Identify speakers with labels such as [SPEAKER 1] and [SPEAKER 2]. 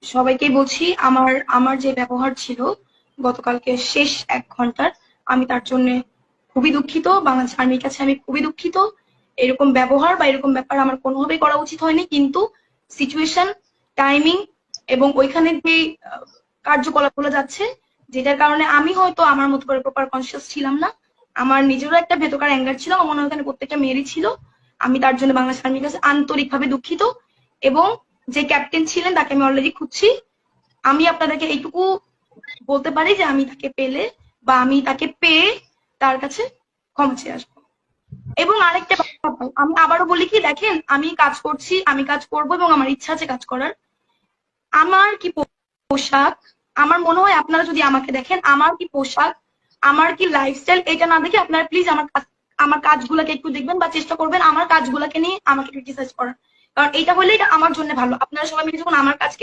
[SPEAKER 1] সবাইকেই বলছি আমার আমার যে ব্যবহার ছিল গতকালকে শেষ 1 ঘন্টার, আমি তার জন্য খুবই দুঃখিত। বাংলাদেশ আর্মির কাছে আমি খুবই দুঃখিত। এরকম ব্যবহার বা এরকম ব্যাপার আমার কোনোভাবেই করা উচিত হয়নি, কিন্তু সিচুয়েশন, টাইমিং এবং ওইখানে যে কার্যকলাপগুলো যাচ্ছে, যেটার কারণে আমি হয়তো আমার মতো করে প্রপার কনসিয়াস ছিলাম না। আমার নিজেরও একটা ভেতরকার অ্যাঙ্গার ছিল, আমার মনে হয় ওখানে প্রত্যেকটা মেয়েরই ছিল। আমি তার জন্য বাংলাদেশ আর্মির কাছে আন্তরিকভাবে দুঃখিত। এবং যে ক্যাপ্টেন ছিলেন তাকে আমি অলরেডি খুঁজছি। আমি আপনাদেরকে এইটুকু বলতে পারি যে আমি তাকে পেলে বা আমি তাকে পেয়ে তার কাছে ক্ষমা চেয়ে আসবো। এবং আরেকটা ব্যাপার আমি আবারও বলি কি, দেখেন আমি কাজ করছি, আমি কাজ করবো এবং আমার ইচ্ছা আছে কাজ করার। আমার কি পোশাক, আমার মনে হয় আপনারা যদি আমাকে দেখেন, আমার কি পোশাক, আমার কি লাইফস্টাইল, এটা না দেখে আপনারা প্লিজ আমার কাজগুলোকে একটু দেখবেন বা চেষ্টা করবেন আমার কাজগুলোকে নিয়ে আমাকে ক্রিটিসাইজ করার। কারণ এটা হলে এটা আমার জন্য ভালো। আপনারা সবাই মিলে যখন আমার কাজকে